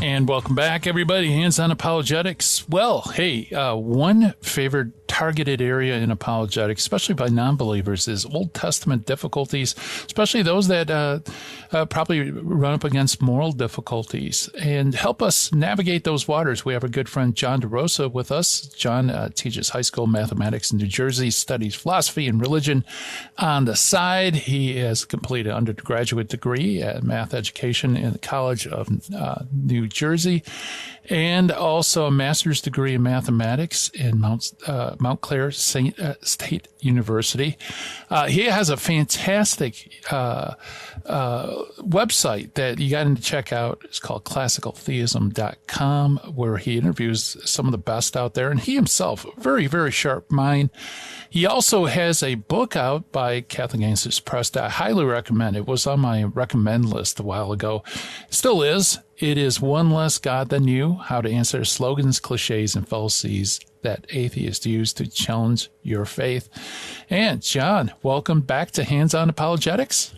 And welcome back, everybody. Hands on Apologetics. Well, hey, one favorite targeted area in apologetics, especially by non-believers, is Old Testament difficulties, especially those that probably run up against moral difficulties. And help us navigate those waters, we have a good friend, John DeRosa, with us. John teaches high school mathematics in New Jersey, studies philosophy and religion on the side. He has completed an undergraduate degree at math education in the College of New Jersey, and also a master's degree in mathematics in Mount Clair State University. He has a fantastic website that you got to check out. It's called classicaltheism.com, where he interviews some of the best out there. And he himself, very, very sharp mind. He also has a book out by Catholic Answers Press that I highly recommend. It was on my recommend list a while ago. It still is. It is One Less God Than You, How to Answer Slogans, Cliches, and Fallacies that Atheists Use to Challenge Your Faith. And John, welcome back to Hands on Apologetics.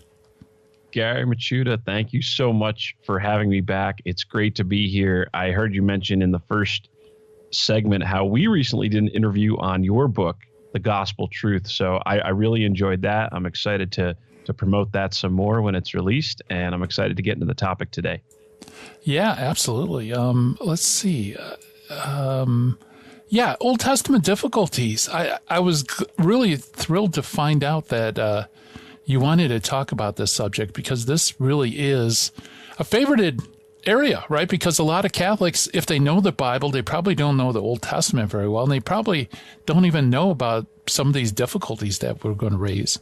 Gary Machuda, thank you so much for having me back. It's great to be here. I heard you mention in the first segment how we recently did an interview on your book, The Gospel Truth. So I really enjoyed that. I'm excited to promote that some more when it's released, and I'm excited to get into the topic today. Yeah, absolutely. Let's see. Old Testament difficulties. I was really thrilled to find out that you wanted to talk about this subject, because this really is a favorited area, right? Because a lot of Catholics, if they know the Bible, they probably don't know the Old Testament very well, and they probably don't even know about some of these difficulties that we're going to raise.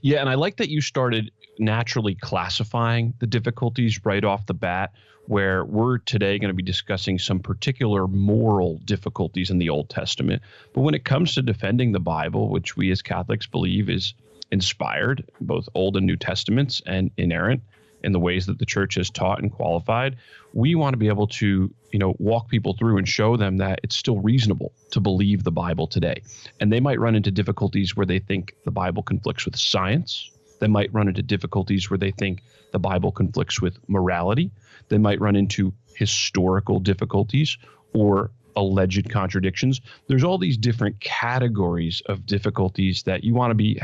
Yeah, and I like that you started naturally classifying the difficulties right off the bat, where we're today going to be discussing some particular moral difficulties in the Old Testament. But when it comes to defending the Bible, which we as Catholics believe is inspired, both Old and New Testaments, and inerrant in the ways that the church has taught and qualified, we want to be able to, walk people through and show them that it's still reasonable to believe the Bible today. And they might run into difficulties where they think the Bible conflicts with science. They might run into difficulties where they think the Bible conflicts with morality. They might run into historical difficulties or alleged contradictions. There's all these different categories of difficulties that you want to be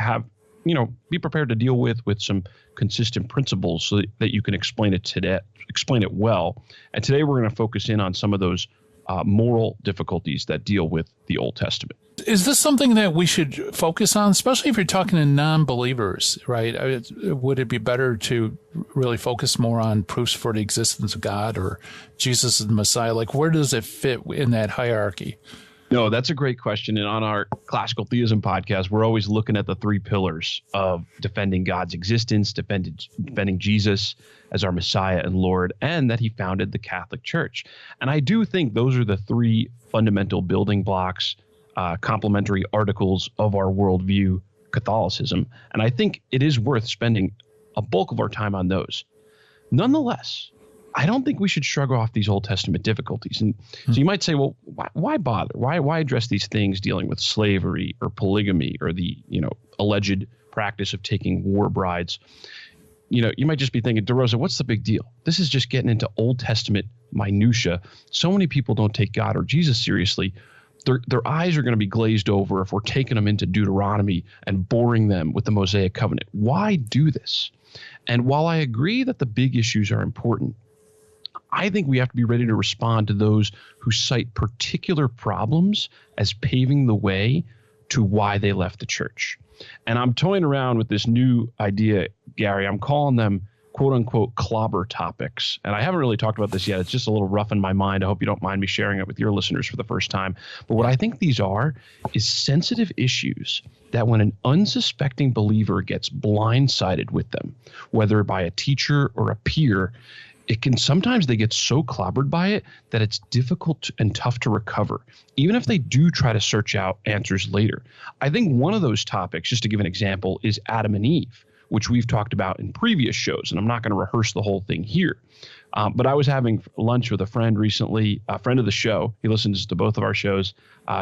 prepared to deal with some consistent principles so that you can explain it well. And today we're going to focus in on some of those moral difficulties that deal with the Old Testament. Is this something that we should focus on, especially if you're talking to non-believers, right? Would it be better to really focus more on proofs for the existence of God or Jesus is the Messiah? Like, where does it fit in that hierarchy? No, that's a great question. And on our Classical Theism podcast, we're always looking at the three pillars of defending God's existence, defending Jesus as our Messiah and Lord, and that he founded the Catholic Church. And I do think those are the three fundamental building blocks, complementary articles of our worldview, Catholicism. And I think it is worth spending a bulk of our time on those. Nonetheless, I don't think we should shrug off these Old Testament difficulties. And so you might say, well, why bother? Why address these things dealing with slavery or polygamy or the, alleged practice of taking war brides? You might just be thinking, DeRosa, what's the big deal? This is just getting into Old Testament minutia. So many people don't take God or Jesus seriously. Their eyes are going to be glazed over if we're taking them into Deuteronomy and boring them with the Mosaic covenant. Why do this? And while I agree that the big issues are important, I think we have to be ready to respond to those who cite particular problems as paving the way to why they left the church. And I'm toying around with this new idea, Gary. I'm calling them quote unquote clobber topics. And I haven't really talked about this yet. It's just a little rough in my mind. I hope you don't mind me sharing it with your listeners for the first time. But what I think these are is sensitive issues that when an unsuspecting believer gets blindsided with them, whether by a teacher or a peer, sometimes they get so clobbered by it that it's difficult and tough to recover, even if they do try to search out answers later. I think one of those topics, just to give an example, is Adam and Eve, which we've talked about in previous shows, and I'm not going to rehearse the whole thing here. But I was having lunch with a friend recently, a friend of the show. He listens to both of our shows.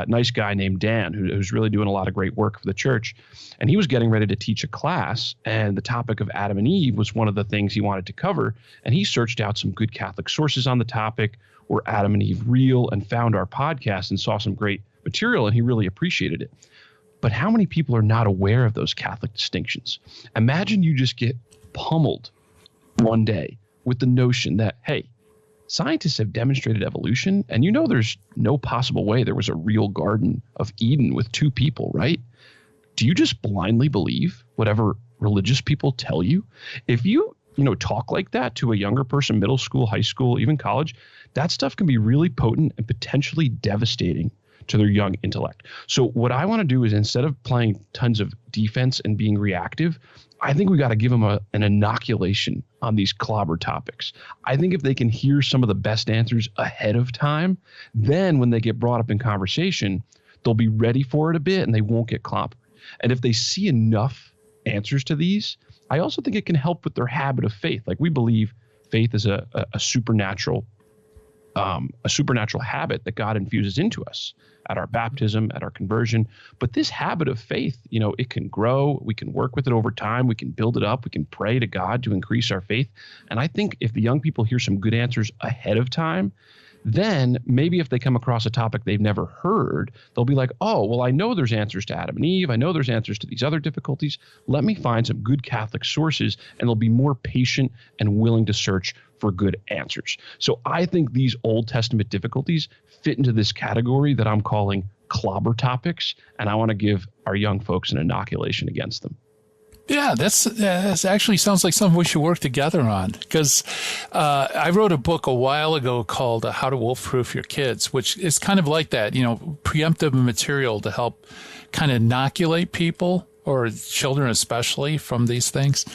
Nice guy named Dan, who's really doing a lot of great work for the church. And he was getting ready to teach a class, and the topic of Adam and Eve was one of the things he wanted to cover. And he searched out some good Catholic sources on the topic. Were Adam and Eve real? And found our podcast and saw some great material, and he really appreciated it. But how many people are not aware of those Catholic distinctions? Imagine you just get pummeled one day with the notion that, hey, scientists have demonstrated evolution, and there's no possible way there was a real Garden of Eden with two people, right? Do you just blindly believe whatever religious people tell you? If you talk like that to a younger person, middle school, high school, even college, that stuff can be really potent and potentially devastating to their young intellect. So what I want to do is, instead of playing tons of defense and being reactive, I think we got to give them an inoculation on these clobber topics. I think if they can hear some of the best answers ahead of time, then when they get brought up in conversation, they'll be ready for it a bit and they won't get clobbered. And if they see enough answers to these, I also think it can help with their habit of faith. Like, we believe faith is a supernatural habit that God infuses into us at our baptism, at our conversion. But this habit of faith, it can grow. We can work with it over time. We can build it up. We can pray to God to increase our faith. And I think if the young people hear some good answers ahead of time, then maybe if they come across a topic they've never heard, they'll be like, oh, well, I know there's answers to Adam and Eve. I know there's answers to these other difficulties. Let me find some good Catholic sources, and they'll be more patient and willing to search for good answers. So I think these Old Testament difficulties fit into this category that I'm calling clobber topics, and I want to give our young folks an inoculation against them. Yeah, that's actually sounds like something we should work together on, because I wrote a book a while ago called How to Wolf-Proof Your Kids, which is kind of like that, preemptive material to help kind of inoculate people, or children especially, from these things.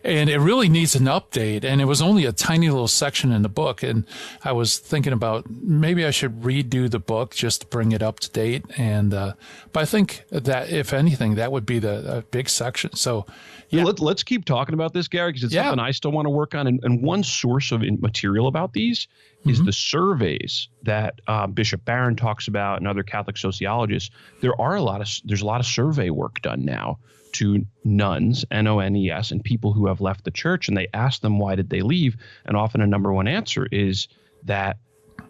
And it really needs an update. And it was only a tiny little section in the book. And I was thinking about maybe I should redo the book just to bring it up to date. And but I think that, if anything, that would be the big section. So yeah. Let's keep talking about this, Gary, because it's something I still want to work on. And one source of material about these is the surveys that Bishop Barron talks about and other Catholic sociologists. There's a lot of survey work done now to nuns, N-O-N-E-S, and people who have left the church, and they ask them, why did they leave? And often a number one answer is that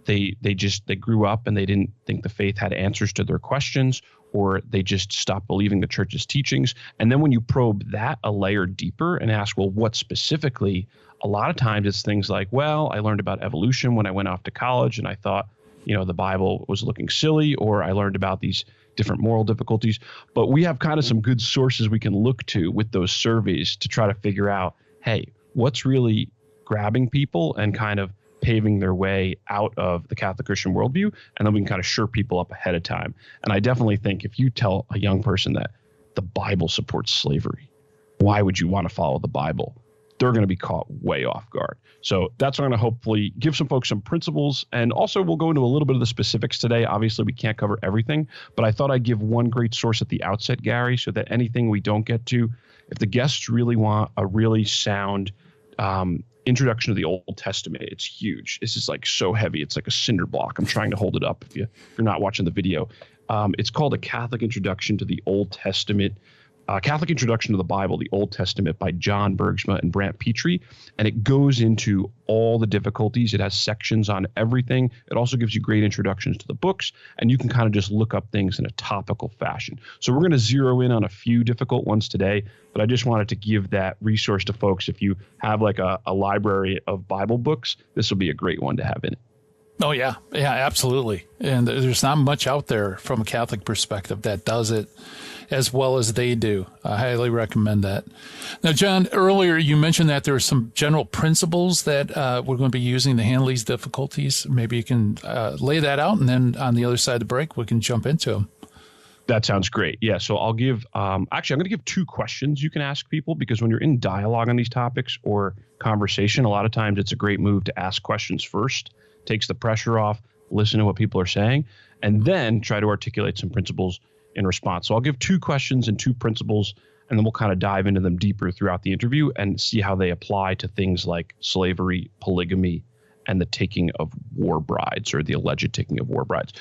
they grew up and they didn't think the faith had answers to their questions, or they just stopped believing the church's teachings. And then when you probe that a layer deeper and ask, well, what specifically? A lot of times it's things like, well, I learned about evolution when I went off to college and I thought, the Bible was looking silly, or I learned about these different moral difficulties. But we have kind of some good sources we can look to with those surveys to try to figure out, hey, what's really grabbing people and kind of paving their way out of the Catholic Christian worldview, and then we can kind of shore people up ahead of time. And I definitely think if you tell a young person that the Bible supports slavery, why would you want to follow the Bible? They're going to be caught way off guard. So that's going to hopefully give some folks some principles. And also we'll go into a little bit of the specifics today. Obviously, we can't cover everything, but I thought I'd give one great source at the outset, Gary, so that anything we don't get to, if the guests really want a really sound introduction to the Old Testament, it's huge. This is like so heavy. It's like a cinder block. I'm trying to hold it up if you're not watching the video. It's called A Catholic Introduction to the Old Testament. Catholic Introduction to the Bible, the Old Testament, by John Bergsma and Brant Petrie. And it goes into all the difficulties. It has sections on everything. It also gives you great introductions to the books, and you can kind of just look up things in a topical fashion. So we're going to zero in on a few difficult ones today, but I just wanted to give that resource to folks. If you have like a library of Bible books, this will be a great one to have in it. Oh, yeah. Yeah, absolutely. And there's not much out there from a Catholic perspective that does it as well as they do. I highly recommend that. Now, John, earlier you mentioned that there are some general principles that we're going to be using to handle these difficulties. Maybe you can lay that out, and then on the other side of the break, we can jump into them. That sounds great. Yeah. So I'll give, actually, I'm going to give two questions you can ask people, because when you're in dialogue on these topics or conversation, a lot of times it's a great move to ask questions first. Takes the pressure off, listen to what people are saying, and then try to articulate some principles in response. So I'll give two questions and two principles, and then we'll kind of dive into them deeper throughout the interview and see how they apply to things like slavery, polygamy, and the taking of war brides, or the alleged taking of war brides.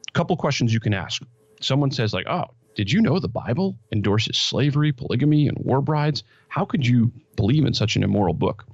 A couple questions you can ask. Someone says like, oh, did you know the Bible endorses slavery, polygamy, and war brides? How could you believe in such an immoral book?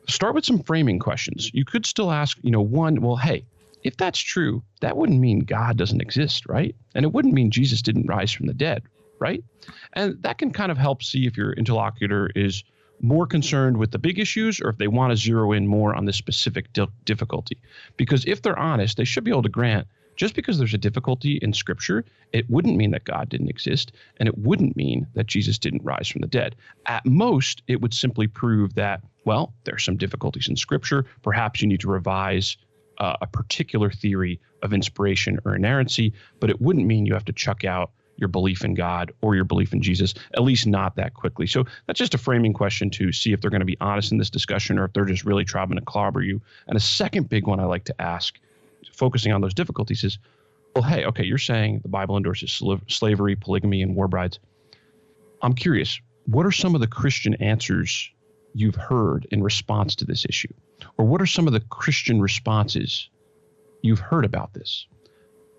Start with some framing questions. You could still ask, one, well, hey, if that's true, that wouldn't mean God doesn't exist, right? And it wouldn't mean Jesus didn't rise from the dead, right? And that can kind of help see if your interlocutor is more concerned with the big issues or if they want to zero in more on this specific difficulty. Because if they're honest, they should be able to grant just because there's a difficulty in Scripture, it wouldn't mean that God didn't exist, and it wouldn't mean that Jesus didn't rise from the dead. At most, it would simply prove that, well, there's some difficulties in Scripture. Perhaps you need to revise a particular theory of inspiration or inerrancy, but it wouldn't mean you have to chuck out your belief in God or your belief in Jesus, at least not that quickly. So that's just a framing question to see if they're going to be honest in this discussion or if they're just really trying to clobber you. And a second big one I like to ask, focusing on those difficulties, is, well, hey, okay, you're saying the Bible endorses slavery, polygamy, and war brides. I'm curious, what are some of the Christian answers you've heard in response to this issue? Or what are some of the Christian responses you've heard about this?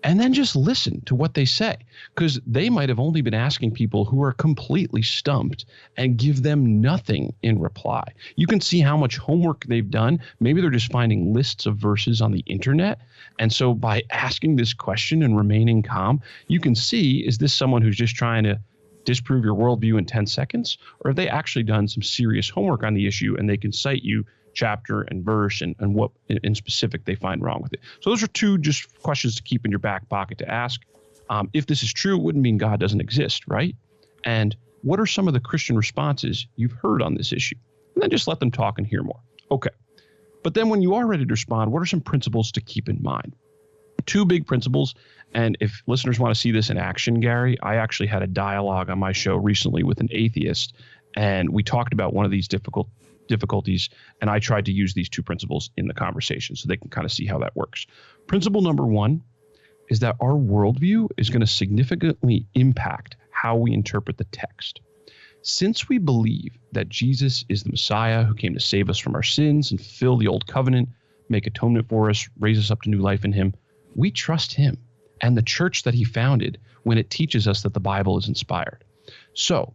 And then just listen to what they say, because they might have only been asking people who are completely stumped and give them nothing in reply. You can see how much homework they've done. Maybe they're just finding lists of verses on the internet. And so by asking this question and remaining calm, you can see, is this someone who's just trying to disprove your worldview in 10 seconds? Or have they actually done some serious homework on the issue and they can cite you chapter and verse and what in specific they find wrong with it? So those are two just questions to keep in your back pocket to ask. If this is true, it wouldn't mean God doesn't exist, right? And what are some of the Christian responses you've heard on this issue? And then just let them talk and hear more. Okay. But then when you are ready to respond, what are some principles to keep in mind? Two big principles. And if listeners want to see this in action, Gary, I actually had a dialogue on my show recently with an atheist, and we talked about one of these difficulties, and I tried to use these two principles in the conversation so they can kind of see how that works. Principle number one is that our worldview is going to significantly impact how we interpret the text. Since we believe that Jesus is the Messiah who came to save us from our sins and fill the old covenant, make atonement for us, raise us up to new life in him, we trust him and the church that he founded when it teaches us that the Bible is inspired. So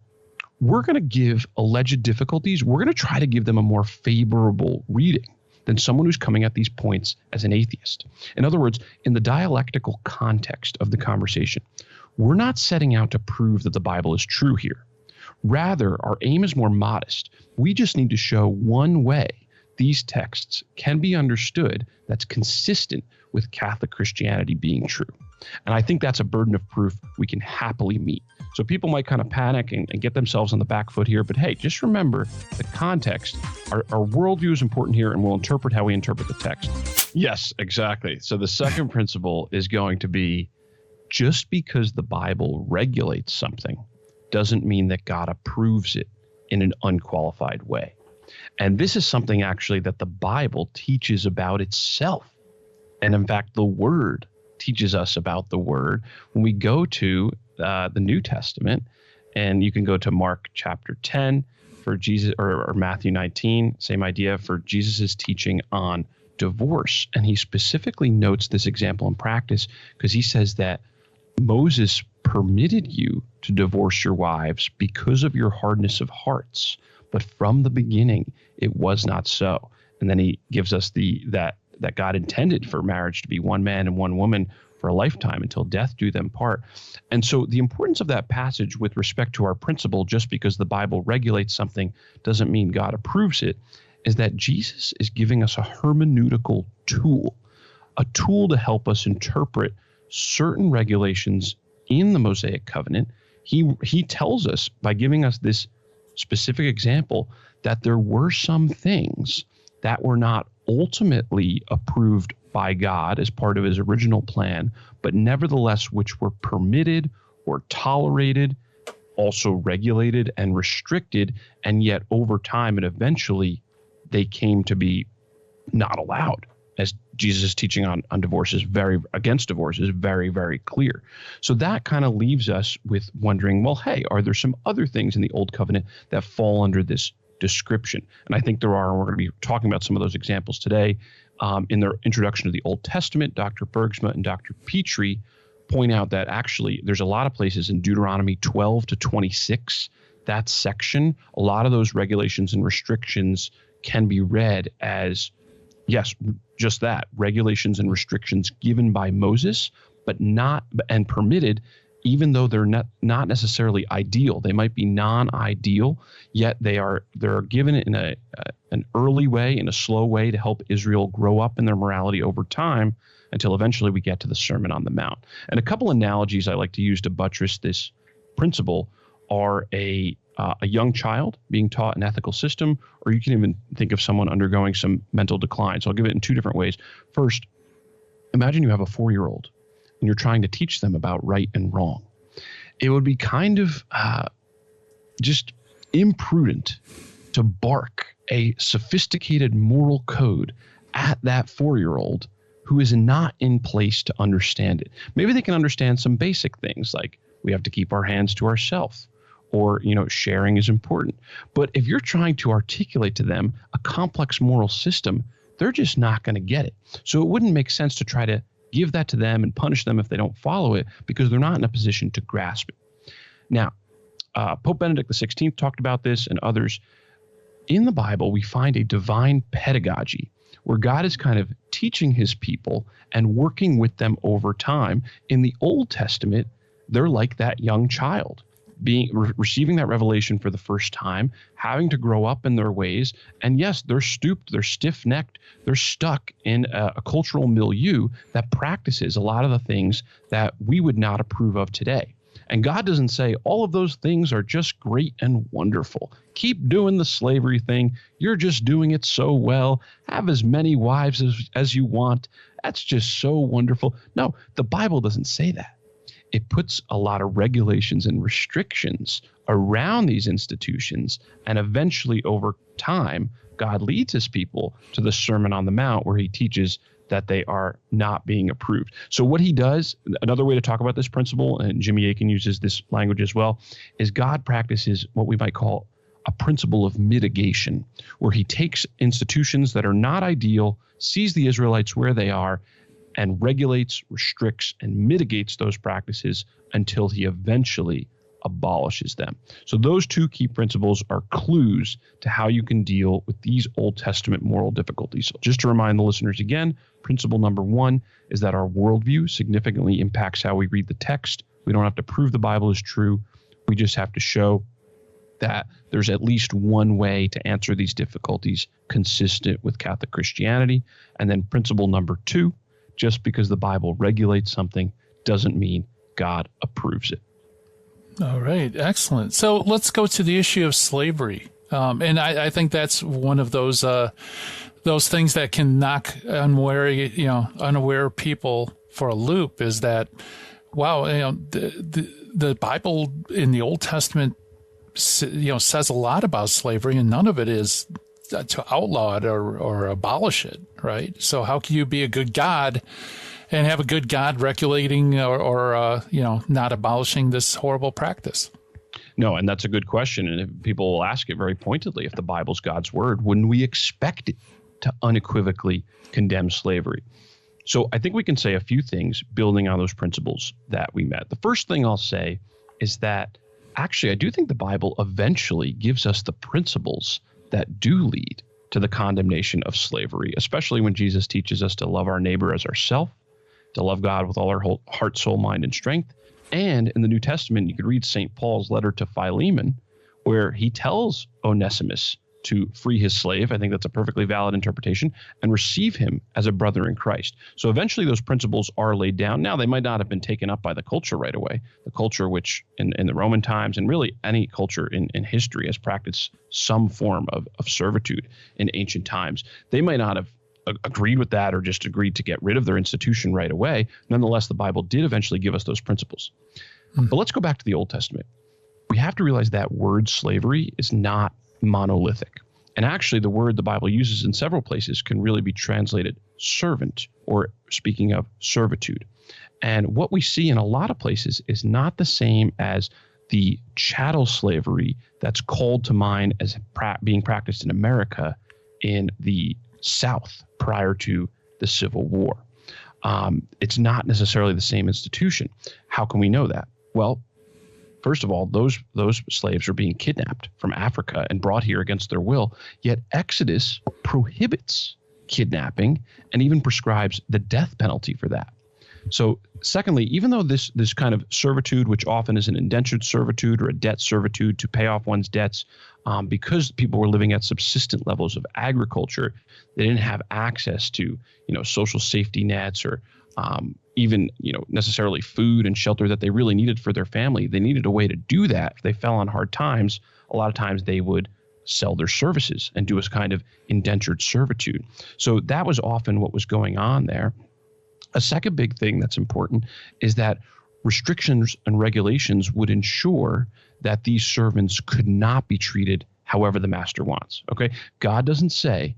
we're going to give alleged difficulties, we're going to try to give them a more favorable reading than someone who's coming at these points as an atheist. In other words, in the dialectical context of the conversation, we're not setting out to prove that the Bible is true here. Rather, our aim is more modest. We just need to show one way these texts can be understood that's consistent with Catholic Christianity being true. And I think that's a burden of proof we can happily meet. So people might kind of panic and get themselves on the back foot here. But hey, just remember the context. Our worldview is important here, and we'll interpret how we interpret the text. Yes, exactly. So the second principle is going to be, just because the Bible regulates something doesn't mean that God approves it in an unqualified way. And this is something actually that the Bible teaches about itself. And in fact, the Word teaches us about the Word. When we go to the New Testament, and you can go to Mark chapter 10 for Jesus, or Matthew 19, same idea, for Jesus's teaching on divorce. And he specifically notes this example in practice because he says that Moses permitted you to divorce your wives because of your hardness of hearts, but from the beginning it was not so. And then he gives us that God intended for marriage to be one man and one woman for a lifetime until death do them part. And so the importance of that passage with respect to our principle, just because the Bible regulates something doesn't mean God approves it, is that Jesus is giving us a hermeneutical tool, a tool to help us interpret certain regulations in the Mosaic covenant. He tells us by giving us this specific example that there were some things that were not ultimately approved by God as part of his original plan, but nevertheless which were permitted or tolerated, also regulated and restricted, and yet over time and eventually they came to be not allowed, as Jesus' teaching on divorce is against divorce is very, very clear. So that kind of leaves us with wondering, well, hey, are there some other things in the Old Covenant that fall under this description. And I think there are, and we're going to be talking about some of those examples today. In their introduction to the Old Testament, Dr. Bergsma and Dr. Petrie point out that actually there's a lot of places in Deuteronomy 12 to 26, that section, a lot of those regulations and restrictions can be read as, yes, just that, regulations and restrictions given by Moses, but not and permitted, even though they're not necessarily ideal. They might be non-ideal, yet they're given in an early way, in a slow way, to help Israel grow up in their morality over time until eventually we get to the Sermon on the Mount. And a couple analogies I like to use to buttress this principle are a young child being taught an ethical system, or you can even think of someone undergoing some mental decline. So I'll give it in two different ways. First, imagine you have a 4-year-old and you're trying to teach them about right and wrong. It would be kind of just imprudent to bark a sophisticated moral code at that 4-year-old who is not in place to understand it. Maybe they can understand some basic things like we have to keep our hands to ourselves, or, sharing is important. But if you're trying to articulate to them a complex moral system, they're just not going to get it. So it wouldn't make sense to try to give that to them and punish them if they don't follow it, because they're not in a position to grasp it. Now, Pope Benedict XVI talked about this, and others. In the Bible, we find a divine pedagogy where God is kind of teaching his people and working with them over time. In the Old Testament, they're like that young child, receiving that revelation for the first time, having to grow up in their ways. And yes, they're stooped, they're stiff-necked, they're stuck in a cultural milieu that practices a lot of the things that we would not approve of today. And God doesn't say all of those things are just great and wonderful. Keep doing the slavery thing. You're just doing it so well. Have as many wives as you want. That's just so wonderful. No, the Bible doesn't say that. It puts a lot of regulations and restrictions around these institutions, and eventually over time, God leads his people to the Sermon on the Mount, where he teaches that they are not being approved. So what he does, another way to talk about this principle, and Jimmy Akin uses this language as well, is God practices what we might call a principle of mitigation, where he takes institutions that are not ideal, sees the Israelites where they are, and regulates, restricts, and mitigates those practices until he eventually abolishes them. So those two key principles are clues to how you can deal with these Old Testament moral difficulties. So just to remind the listeners again, principle number one is that our worldview significantly impacts how we read the text. We don't have to prove the Bible is true. We just have to show that there's at least one way to answer these difficulties consistent with Catholic Christianity. And then principle number two, just because the Bible regulates something doesn't mean God approves it. All right, excellent. So let's go to the issue of slavery, and I think that's one of those things that can knock unaware people for a loop. Is that, wow, the Bible in the Old Testament, says a lot about slavery, and none of it is to outlaw it or abolish it, right? So how can you be a good God and have a good God regulating or not abolishing this horrible practice? No, and that's a good question. And if people will ask it very pointedly, if the Bible's God's word, wouldn't we expect it to unequivocally condemn slavery? So I think we can say a few things building on those principles that we met. The first thing I'll say is that actually I do think the Bible eventually gives us the principles that do lead to the condemnation of slavery, especially when Jesus teaches us to love our neighbor as ourselves, to love God with all our whole heart, soul, mind, and strength. And in the New Testament, you could read St. Paul's letter to Philemon, where he tells Onesimus to free his slave. I think that's a perfectly valid interpretation, and receive him as a brother in Christ. So eventually those principles are laid down. Now, they might not have been taken up by the culture right away. The culture which in the Roman times, and really any culture in history, has practiced some form of servitude in ancient times. They might not have agreed with that or just agreed to get rid of their institution right away. Nonetheless, the Bible did eventually give us those principles. But let's go back to the Old Testament. We have to realize that word slavery is not monolithic. And actually, the word the Bible uses in several places can really be translated servant, or speaking of servitude. And what we see in a lot of places is not the same as the chattel slavery that's called to mind as being practiced in America in the South prior to the Civil War. It's not necessarily the same institution. How can we know that? Well, first of all, those slaves are being kidnapped from Africa and brought here against their will, yet Exodus prohibits kidnapping and even prescribes the death penalty for that. So secondly, even though this kind of servitude, which often is an indentured servitude or a debt servitude to pay off one's debts, because people were living at subsistent levels of agriculture, they didn't have access to, social safety nets or even, necessarily food and shelter that they really needed for their family. They needed a way to do that. If they fell on hard times, a lot of times they would sell their services and do a kind of indentured servitude. So that was often what was going on there. A second big thing that's important is that restrictions and regulations would ensure that these servants could not be treated however the master wants. Okay, God doesn't say,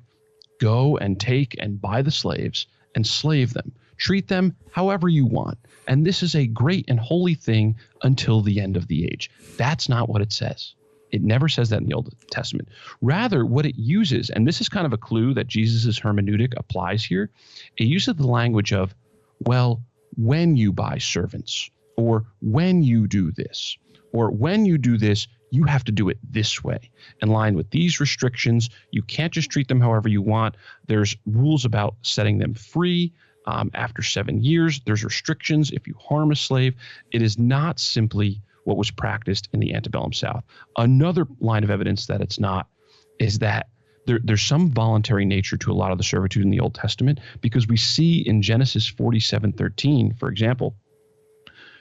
go and take and buy the slaves and slave them. Treat them however you want. And this is a great and holy thing until the end of the age. That's not what it says. It never says that in the Old Testament. Rather, what it uses, and this is kind of a clue that Jesus' hermeneutic applies here, it uses the language of, well, when you buy servants, or when you do this, or when you do this, you have to do it this way. In line with these restrictions, you can't just treat them however you want. There's rules about setting them free. After 7 years, there's restrictions if you harm a slave. It is not simply what was practiced in the antebellum South. Another line of evidence that it's not is that there's some voluntary nature to a lot of the servitude in the Old Testament, because we see in Genesis 47:13, for example,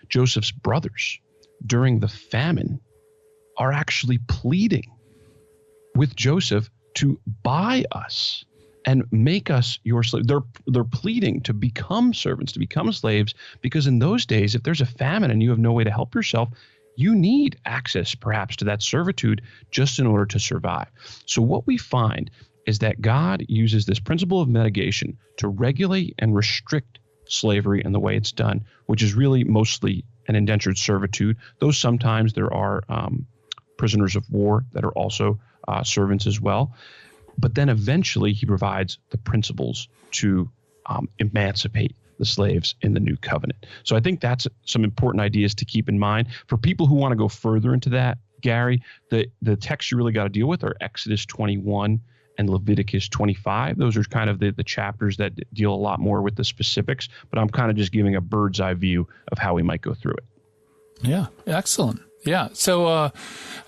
Joseph's brothers during the famine are actually pleading with Joseph to buy us and make us your slave. They're pleading to become servants, to become slaves, because in those days, if there's a famine and you have no way to help yourself, you need access perhaps to that servitude just in order to survive. So what we find is that God uses this principle of mitigation to regulate and restrict slavery and the way it's done, which is really mostly an indentured servitude, though sometimes there are prisoners of war that are also servants as well. But then eventually he provides the principles to emancipate the slaves in the new covenant. So I think that's some important ideas to keep in mind. For people who want to go further into that, Gary, the texts you really got to deal with are Exodus 21 and Leviticus 25. Those are kind of the chapters that deal a lot more with the specifics, but I'm kind of just giving a bird's eye view of how we might go through it. Yeah, excellent. Yeah, so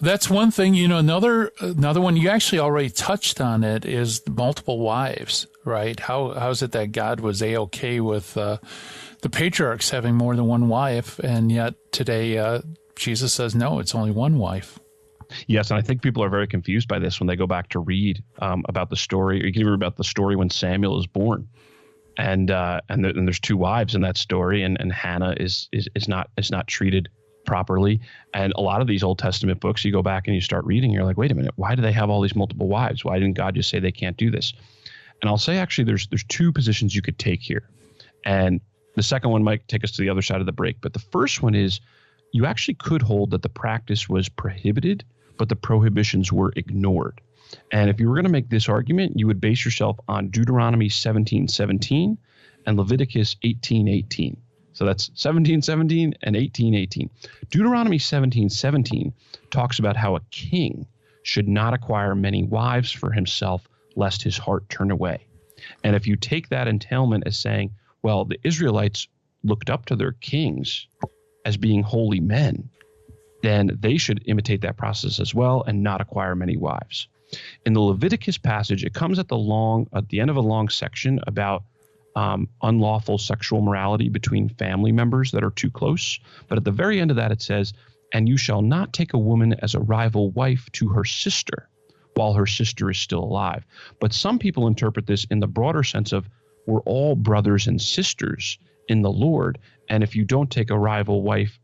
that's one thing. Another one, you actually already touched on it, is multiple wives, right? How is it that God was A-okay with the patriarchs having more than one wife, and yet today Jesus says, no, it's only one wife. Yes, and I think people are very confused by this when they go back to read about the story, or you can even read about the story when Samuel is born. And there's two wives in that story, and Hannah is not treated properly. And a lot of these Old Testament books, you go back and you start reading, you're like, wait a minute, why do they have all these multiple wives? Why didn't God just say they can't do this? And I'll say, actually, there's two positions you could take here. And the second one might take us to the other side of the break. But the first one is, you actually could hold that the practice was prohibited, but the prohibitions were ignored. And if you were going to make this argument, you would base yourself on Deuteronomy 17:17 and Leviticus 18:18. So that's 17:17 and 18:18. Deuteronomy 17:17 talks about how a king should not acquire many wives for himself, lest his heart turn away. And if you take that entailment as saying, well, the Israelites looked up to their kings as being holy men, then they should imitate that process as well and not acquire many wives. In the Leviticus passage, it comes at the end of a long section about unlawful sexual morality between family members that are too close. But at the very end of that, it says, and you shall not take a woman as a rival wife to her sister while her sister is still alive. But some people interpret this in the broader sense of, we're all brothers and sisters in the Lord. And if you don't take a rival wife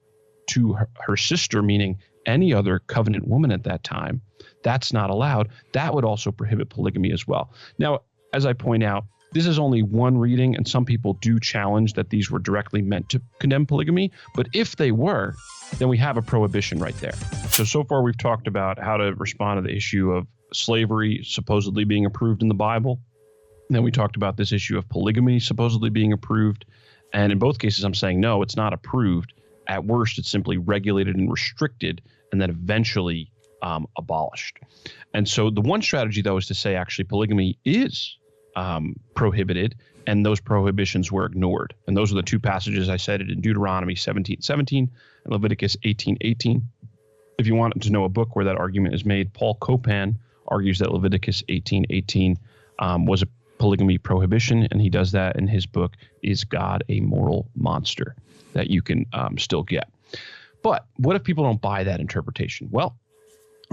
to her sister, meaning any other covenant woman at that time, that's not allowed. That would also prohibit polygamy as well. Now, as I point out, This is only one reading, and some people do challenge that these were directly meant to condemn polygamy. But if they were, then we have a prohibition right there. So far we've talked about how to respond to the issue of slavery supposedly being approved in the Bible. And then we talked about this issue of polygamy supposedly being approved. And in both cases, I'm saying, no, it's not approved. At worst, it's simply regulated and restricted, and then eventually abolished. And so the one strategy, though, is to say actually polygamy is prohibited, and those prohibitions were ignored. And those are the two passages I cited in Deuteronomy 17:17 and Leviticus 18:18. If you want to know a book where that argument is made, Paul Copan argues that Leviticus 18:18 was a polygamy prohibition, and he does that in his book, Is God a Moral Monster? That you can still get. But what if people don't buy that interpretation? Well,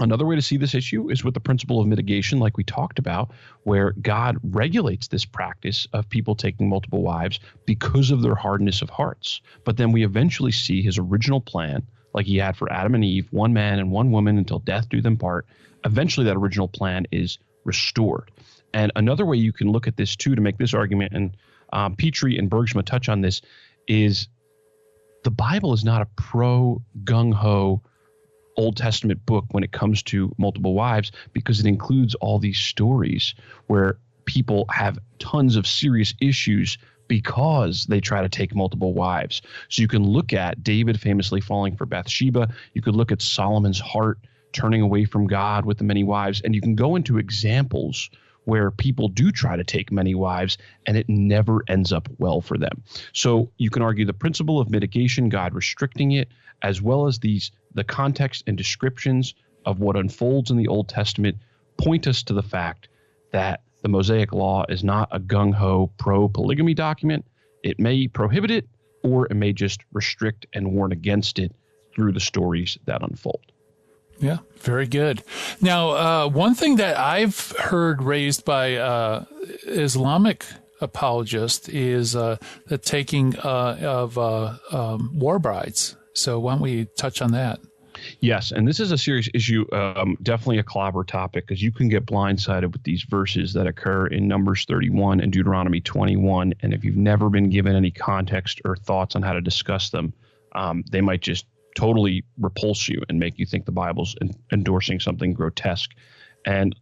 another way to see this issue is with the principle of mitigation, like we talked about, where God regulates this practice of people taking multiple wives because of their hardness of hearts. But then we eventually see his original plan, like he had for Adam and Eve, one man and one woman until death do them part. Eventually that original plan is restored. And another way you can look at this too to make this argument, and Petrie and Bergsma touch on this, is the Bible is not a pro-gung-ho Old Testament book when it comes to multiple wives, because it includes all these stories where people have tons of serious issues because they try to take multiple wives. So you can look at David famously falling for Bathsheba. You could look at Solomon's heart turning away from God with the many wives, and you can go into examples where people do try to take many wives and it never ends up well for them. So you can argue the principle of mitigation, God restricting it, as well as the context and descriptions of what unfolds in the Old Testament point us to the fact that the Mosaic Law is not a gung-ho pro-polygamy document. It may prohibit it, or it may just restrict and warn against it through the stories that unfold. Yeah, very good. Now, one thing that I've heard raised by Islamic apologists is the taking of war brides. So why don't we touch on that? Yes, and this is a serious issue, definitely a clobber topic, because you can get blindsided with these verses that occur in Numbers 31 and Deuteronomy 21. And if you've never been given any context or thoughts on how to discuss them, they might just totally repulse you and make you think the Bible's endorsing something grotesque. And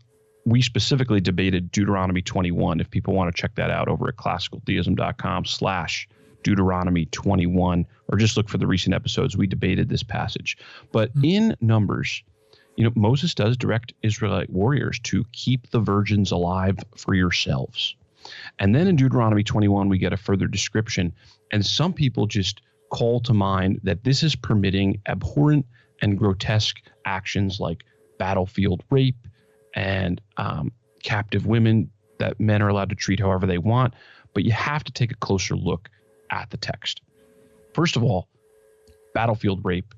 we specifically debated Deuteronomy 21. If people want to check that out over at classicaltheism.com/Deuteronomy 21, or just look for the recent episodes, we debated this passage. But in Numbers, Moses does direct Israelite warriors to keep the virgins alive for yourselves. And then in Deuteronomy 21, we get a further description. And some people just call to mind that this is permitting abhorrent and grotesque actions like battlefield rape and captive women that men are allowed to treat however they want. But you have to take a closer look at the text. First of all, battlefield rape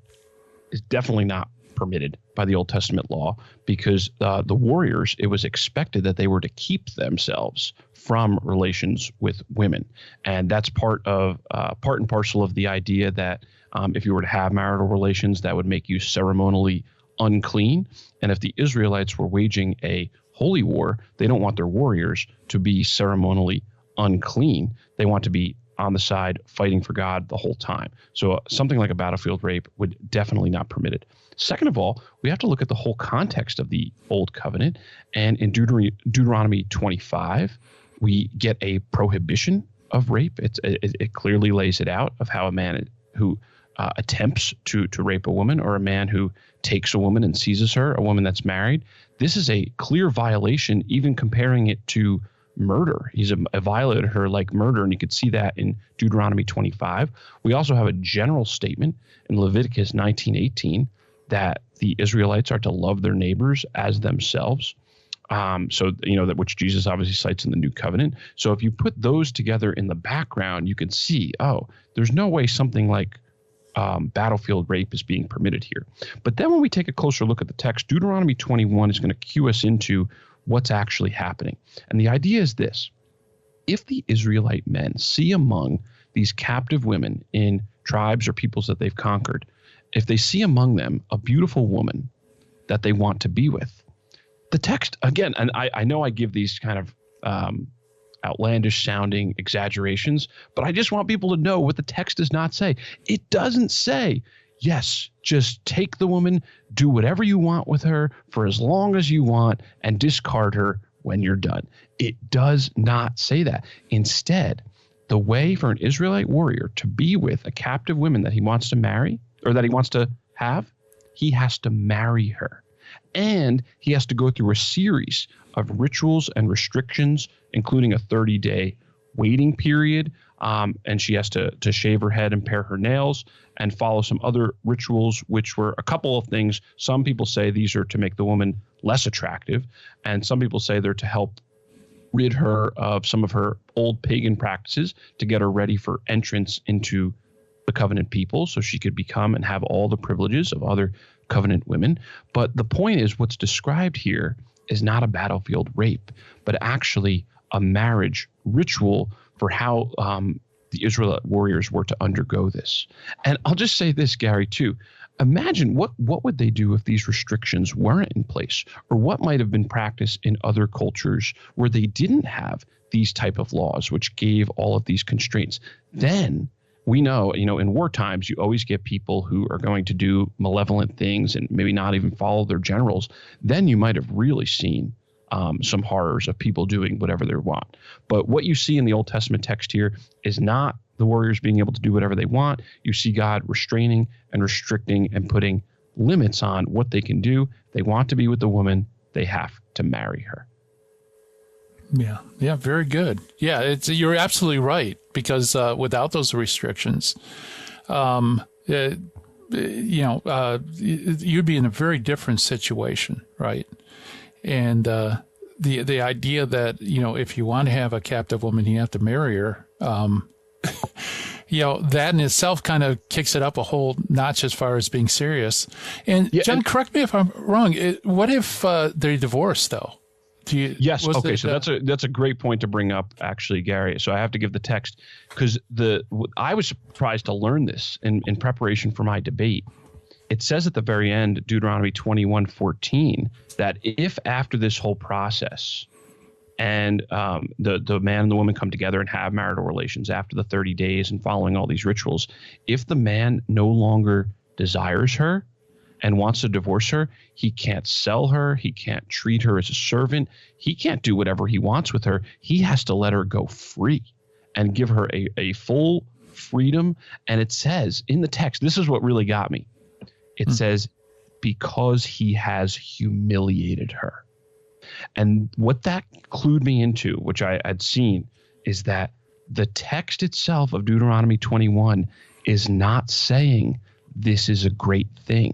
is definitely not permitted by the Old Testament law, because the warriors, it was expected that they were to keep themselves from relations with women. And that's part and parcel of the idea that if you were to have marital relations, that would make you ceremonially unclean. And if the Israelites were waging a holy war, they don't want their warriors to be ceremonially unclean. They want to be on the side fighting for God the whole time. So something like a battlefield rape would definitely not permitted. Second of all, we have to look at the whole context of the Old Covenant. And in Deuteronomy 25, we get a prohibition of rape. It clearly lays it out of how a man who attempts to rape a woman, or a man who takes a woman and seizes her, a woman that's married. This is a clear violation, even comparing it to murder. He's violated her like murder, and you could see that in Deuteronomy 25. We also have a general statement in Leviticus 19:18 that the Israelites are to love their neighbors as themselves. That which Jesus obviously cites in the New Covenant. So if you put those together in the background, you can see, there's no way something like battlefield rape is being permitted here. But then when we take a closer look at the text, Deuteronomy 21 is going to cue us into what's actually happening. And the idea is this: if the Israelite men see among these captive women in tribes or peoples that they've conquered, if they see among them a beautiful woman that they want to be with, the text, again, and I know I give these kind of, outlandish sounding exaggerations, but I just want people to know what the text does not say. It doesn't say, yes, just take the woman, do whatever you want with her for as long as you want, and discard her when you're done. It does not say that. Instead, the way for an Israelite warrior to be with a captive woman that he wants to marry or that he wants to have, he has to marry her. And he has to go through a series of rituals and restrictions, including a 30-day waiting period. And she has to shave her head and pare her nails and follow some other rituals, which were a couple of things. Some people say these are to make the woman less attractive. And some people say they're to help rid her of some of her old pagan practices to get her ready for entrance into the covenant people so she could become and have all the privileges of other covenant women. But the point is, what's described here is not a battlefield rape, but actually a marriage ritual for how the Israelite warriors were to undergo this. And I'll just say this, Gary, too. Imagine what would they do if these restrictions weren't in place, or what might have been practiced in other cultures where they didn't have these type of laws, which gave all of these constraints. Then we know, in war times, you always get people who are going to do malevolent things and maybe not even follow their generals. Then you might have really seen some horrors of people doing whatever they want. But what you see in the Old Testament text here is not the warriors being able to do whatever they want. You see God restraining and restricting and putting limits on what they can do. They want to be with the woman, they have to marry her. Yeah, very good. Yeah, you're absolutely right, because without those restrictions, you'd be in a very different situation, right? And the idea that, if you want to have a captive woman, you have to marry her, that in itself kind of kicks it up a whole notch as far as being serious. And John, correct me if I'm wrong. What if they divorce, though? Yes. Okay. So that's a great point to bring up, actually, Gary. So I have to give the text, because I was surprised to learn this in preparation for my debate. It says at the very end, Deuteronomy 21:14, that if after this whole process and the man and the woman come together and have marital relations after the 30 days and following all these rituals, if the man no longer desires her and wants to divorce her, he can't sell her. He can't treat her as a servant. He can't do whatever he wants with her. He has to let her go free and give her a full freedom. And it says in the text, this is what really got me. It says, because he has humiliated her. And what that clued me into, which I had seen, is that the text itself of Deuteronomy 21 is not saying this is a great thing.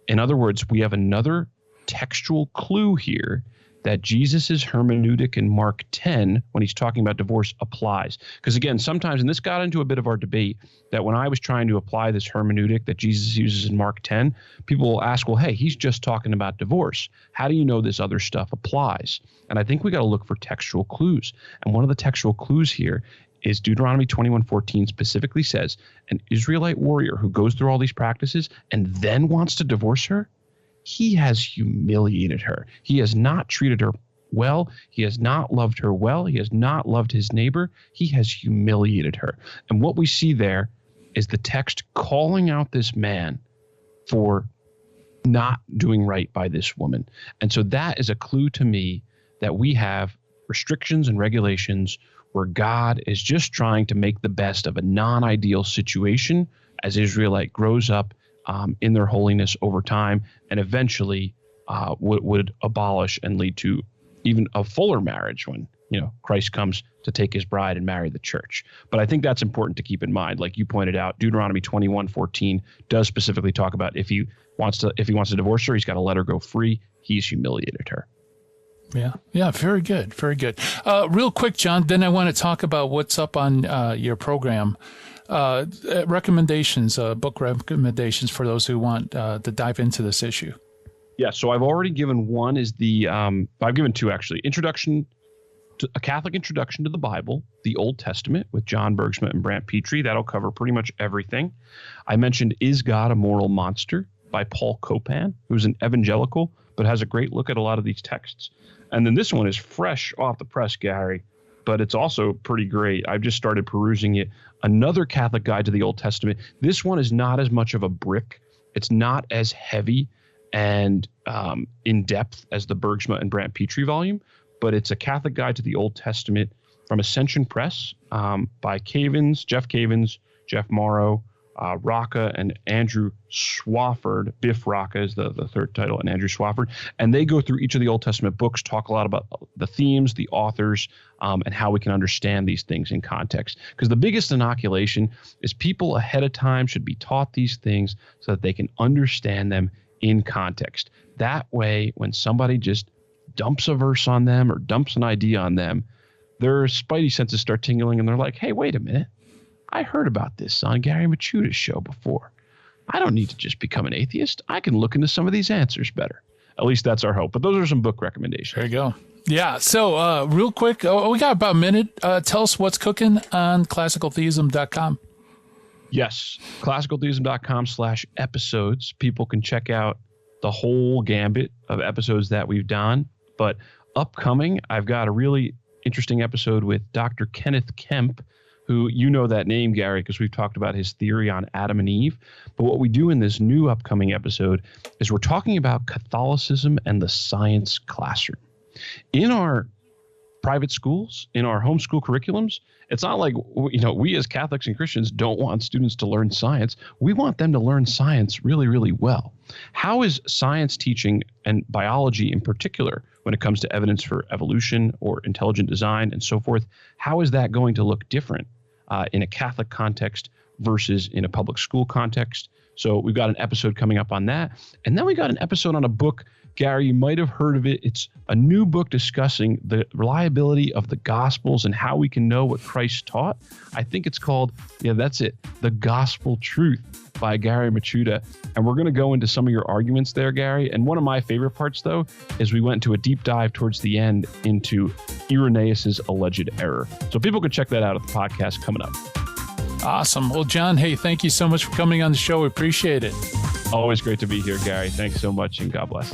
In other words, we have another textual clue here that Jesus's hermeneutic in Mark 10, when he's talking about divorce, applies. Because again, sometimes, and this got into a bit of our debate, that when I was trying to apply this hermeneutic that Jesus uses in Mark 10, people will ask, well, hey, he's just talking about divorce. How do you know this other stuff applies? And I think we got to look for textual clues. And one of the textual clues here is Deuteronomy 21:14 specifically says, an Israelite warrior who goes through all these practices and then wants to divorce her, he has humiliated her. He has not treated her well. He has not loved her well. He has not loved his neighbor. He has humiliated her. And what we see there is the text calling out this man for not doing right by this woman. And so that is a clue to me that we have restrictions and regulations where God is just trying to make the best of a non-ideal situation as Israelite grows up in their holiness over time, and eventually would abolish and lead to even a fuller marriage when Christ comes to take his bride and marry the church. But I think that's important to keep in mind. Like you pointed out, Deuteronomy 21:14 does specifically talk about if he wants to divorce her, he's got to let her go free. He's humiliated her. Yeah, very good, very good. Real quick, John, then I want to talk about what's up on your program. Recommendations, book recommendations for those who want to dive into this issue. Yeah, so I've already given one. I've given two actually. A Catholic Introduction to the Bible, the Old Testament, with John Bergsma and Brant Petrie. That'll cover pretty much everything. I mentioned Is God a Moral Monster by Paul Copan, who's an evangelical but has a great look at a lot of these texts. And then this one is fresh off the press, Gary. but it's also pretty great. I've just started perusing it. Another Catholic Guide to the Old Testament. This one is not as much of a brick. It's not as heavy and in depth as the Bergsma and Brant Petrie volume, but it's a Catholic Guide to the Old Testament from Ascension Press by Jeff Cavins, Jeff Morrow, Rocca, and Andrew Swafford. Biff Rocca is the third title, and Andrew Swafford. And they go through each of the Old Testament books, talk a lot about the themes, the authors, and how we can understand these things in context. Because the biggest inoculation is people ahead of time should be taught these things so that they can understand them in context. That way, when somebody just dumps a verse on them or dumps an idea on them, their spidey senses start tingling and they're like, hey, wait a minute. I heard about this on Gary Machuda's show before. I don't need to just become an atheist. I can look into some of these answers better. At least that's our hope. But those are some book recommendations. There you go. Yeah. So real quick, we got about a minute. Tell us what's cooking on classicaltheism.com. Yes. classicaltheism.com/episodes. People can check out the whole gambit of episodes that we've done. But upcoming, I've got a really interesting episode with Dr. Kenneth Kemp, who, you know that name, Gary, because we've talked about his theory on Adam and Eve. But what we do in this new upcoming episode is we're talking about Catholicism and the science classroom. In our private schools, in our homeschool curriculums, it's not like, we as Catholics and Christians don't want students to learn science. We want them to learn science really, really well. How is science teaching, and biology in particular, when it comes to evidence for evolution or intelligent design and so forth, how is that going to look different in a Catholic context versus in a public school context? So we've got an episode coming up on that. And then we got an episode on a book, Gary, you might have heard of it. It's a new book discussing the reliability of the Gospels and how we can know what Christ taught. I think it's called, that's it, The Gospel Truth by Gary Machuda. And we're going to go into some of your arguments there, Gary. And one of my favorite parts, though, is we went into a deep dive towards the end into Irenaeus's alleged error. So people can check that out at the podcast coming up. Awesome. Well, John, hey, thank you so much for coming on the show. We appreciate it. Always great to be here, Gary. Thanks so much, and God bless.